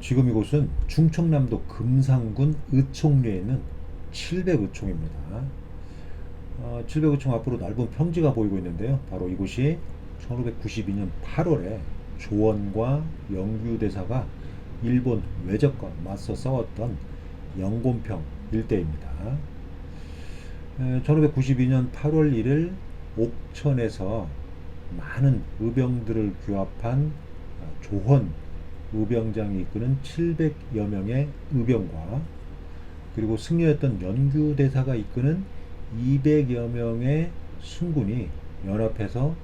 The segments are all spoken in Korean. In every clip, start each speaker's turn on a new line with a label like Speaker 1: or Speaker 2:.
Speaker 1: 지금 이곳은 충청남도 금산군 의총리에 있는 칠백의총입니다. 칠백의총 앞으로 넓은 평지가 보이고 있는데요. 바로 이곳이 1592년 8월에 조원과 영규대사가 일본 외적과 맞서 싸웠던 영곤평 일대입니다. 1592년 8월 1일 옥천에서 많은 의병들을 규합한 조헌 의병장이 이끄는 700여 명의 의병과 그리고 승려였던 연규대사가 이끄는 200여 명의 순군이 연합해서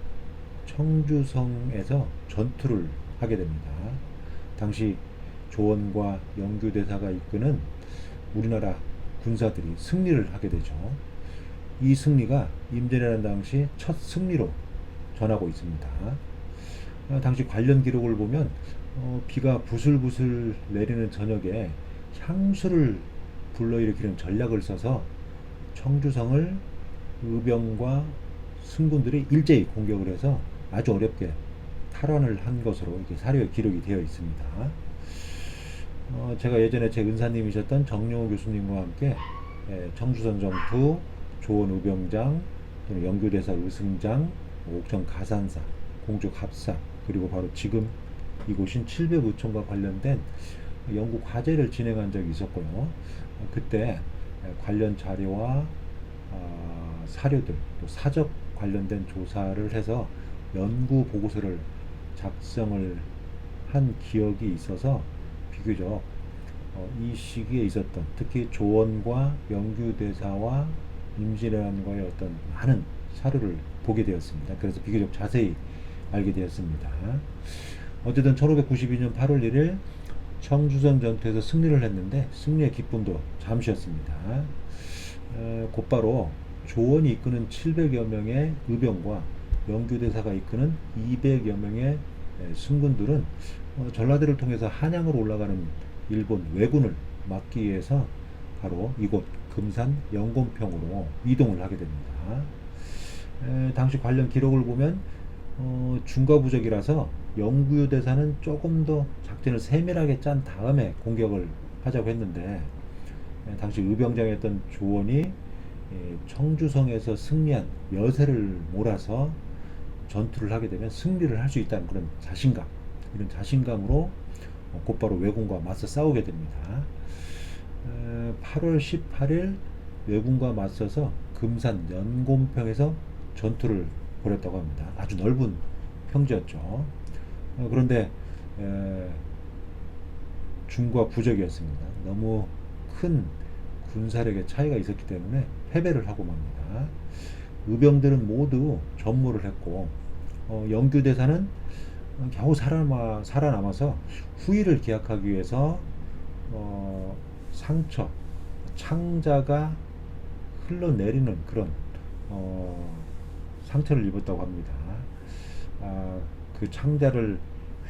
Speaker 1: 청주성에서 전투를 하게 됩니다. 당시 조원과 영규대사가 이끄는 우리나라 군사들이 승리를 하게 되죠. 이 승리가 임진왜란 당시 첫 승리로 전하고 있습니다. 당시 관련 기록을 보면 비가 부슬부슬 내리는 저녁에 향수를 불러일으키는 전략을 써서 청주성을 의병과 승군들이 일제히 공격을 해서 아주 어렵게 탈환을 한 것으로 이렇게 사료에 기록이 되어 있습니다. 제가 예전에 제 은사님이셨던 정용호 교수님과 함께 청주선 전투, 조원 의병장, 또는 영규대사 의승장, 옥천 가산사, 공주 갑사, 그리고 바로 지금 이곳인 칠백의총과 관련된 연구 과제를 진행한 적이 있었고요. 그때 관련 자료와 사료들, 또 사적 관련된 조사를 해서 연구 보고서를 작성을 한 기억이 있어서 비교적 이 시기에 있었던 특히 조원과 영규대사와 임진왜란과의 어떤 많은 사료를 보게 되었습니다. 그래서 비교적 자세히 알게 되었습니다. 어쨌든 1592년 8월 1일 청주선 전투에서 승리를 했는데 승리의 기쁨도 잠시였습니다. 곧바로 조원이 이끄는 700여 명의 의병과 영규대사가 이끄는 200여 명의 승군들은 전라도를 통해서 한양으로 올라가는 일본 왜군을 막기 위해서 바로 이곳 금산 영곤평으로 이동을 하게 됩니다. 당시 관련 기록을 보면 중과부적이라서 영구대사는 조금 더 작전을 세밀하게 짠 다음에 공격을 하자고 했는데 당시 의병장이었던 조원이 청주성에서 승리한 여세를 몰아서 전투를 하게 되면 승리를 할 수 있다는 그런 자신감, 이런 자신감으로 곧바로 왜군과 맞서 싸우게 됩니다. 8월 18일 왜군과 맞서서 금산 연곤평에서 전투를 벌였다고 합니다. 아주 넓은 평지였죠. 그런데 중과 부적이었습니다. 너무 큰 군사력의 차이가 있었기 때문에 패배를 하고 맙니다. 의병들은 모두 전무를 했고 영규대사는 겨우 살아남아서 후위를 기약하기 위해서 상처, 창자가 흘러내리는 그런 상처를 입었다고 합니다. 그 창자를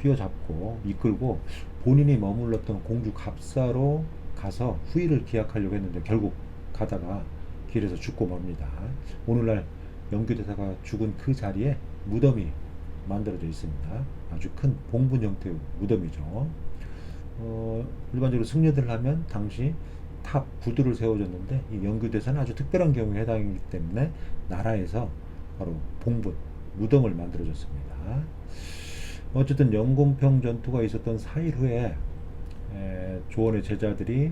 Speaker 1: 휘어잡고 이끌고 본인이 머물렀던 공주 갑사로 가서 후위를 기약하려고 했는데 결국 가다가 길에서 죽고 맙니다. 오늘날 영규대사가 죽은 그 자리에 무덤이 만들어져 있습니다. 아주 큰 봉분 형태의 무덤이죠. 일반적으로 승려들을 하면 당시 탑 구두를 세워줬는데 이 영규대사는 아주 특별한 경우에 해당이기 때문에 나라에서 바로 봉분 무덤을 만들어줬습니다. 어쨌든 영곤평 전투가 있었던 4일 후에 조원의 제자들이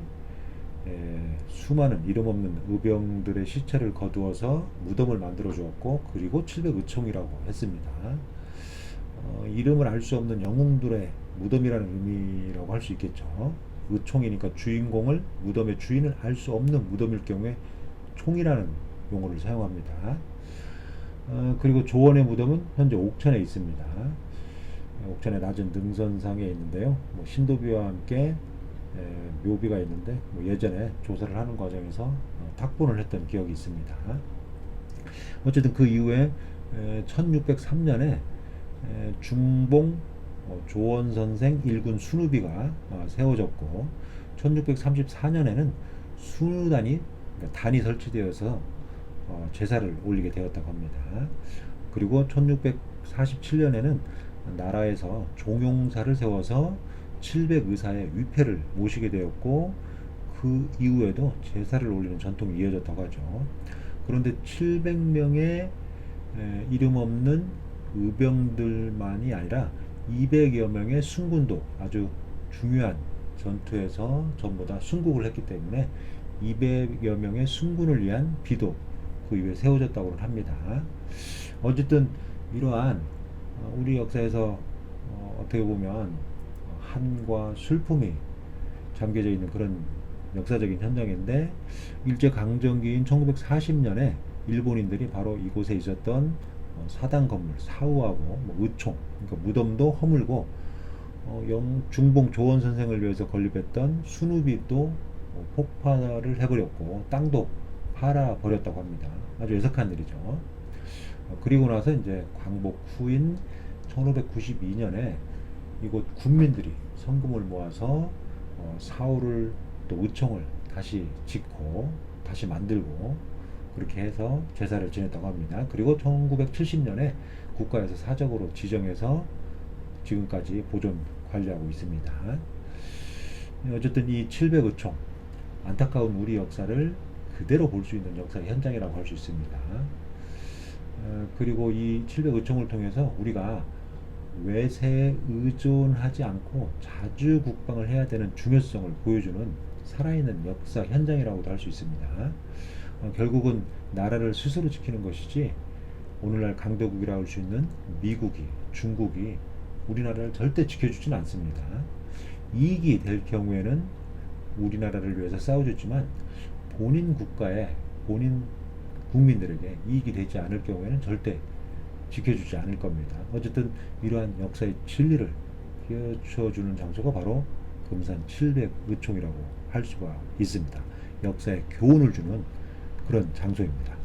Speaker 1: 수많은 이름 없는 의병들의 시체를 거두어서 무덤을 만들어 주었고 그리고 칠백의총이라고 했습니다. 이름을 알 수 없는 영웅들의 무덤이라는 의미라고 할 수 있겠죠. 의총이니까 주인공을, 무덤의 주인을 알 수 없는 무덤일 경우에 총이라는 용어를 사용합니다. 그리고 조원의 무덤은 현재 옥천에 있습니다. 옥천의 낮은 능선상에 있는데요. 신도비와 함께 묘비가 있는데 예전에 조사를 하는 과정에서 탁본을 했던 기억이 있습니다. 어쨌든 그 이후에 1603년에 중봉 조원선생 일군 순우비가 세워졌고 1634년에는 순우단이 그러니까 단이 설치되어서 제사를 올리게 되었다고 합니다. 그리고 1647년에는 나라에서 종용사를 세워서 700의사의 위패를 모시게 되었고 그 이후에도 제사를 올리는 전통이 이어졌다고 하죠. 그런데 700명의 이름 없는 의병들만이 아니라 200여 명의 순군도 아주 중요한 전투에서 전부 다 순국을 했기 때문에 200여 명의 순군을 위한 비도 그 이후에 세워졌다고 합니다. 어쨌든 이러한 우리 역사에서 어떻게 보면 한과 슬픔이 잠겨져 있는 그런 역사적인 현장인데, 일제강점기인 1940년에 일본인들이 바로 이곳에 있었던 사당 건물 사후하고 의총, 그러니까 무덤도 허물고 중봉 조원 선생을 위해서 건립했던 순우비도 폭파를 해버렸고 땅도 팔아버렸다고 합니다. 아주 애석한 일이죠. 그리고 나서 이제 광복 후인 1592년에 이곳 군민들이 성금을 모아서 사후를 또 의총을 다시 짓고 다시 만들고 그렇게 해서 제사를 지냈다고 합니다. 그리고 1970년에 국가에서 사적으로 지정해서 지금까지 보존 관리하고 있습니다. 어쨌든 이 700의총, 안타까운 우리 역사를 그대로 볼 수 있는 역사 현장이라고 할 수 있습니다. 그리고 이 700의총을 통해서 우리가 외세에 의존하지 않고 자주 국방을 해야 되는 중요성을 보여주는 살아있는 역사 현장이라고도 할 수 있습니다. 결국은 나라를 스스로 지키는 것이지 오늘날 강대국이라고 할 수 있는 미국이, 중국이 우리나라를 절대 지켜주지는 않습니다. 이익이 될 경우에는 우리나라를 위해서 싸워주지만 본인 국가에, 본인 국민들에게 이익이 되지 않을 경우에는 절대 지켜주지 않을 겁니다. 어쨌든 이러한 역사의 진리를 비춰주는 장소가 바로 금산 700의총이라고 할 수가 있습니다. 역사의 교훈을 주는 그런 장소입니다.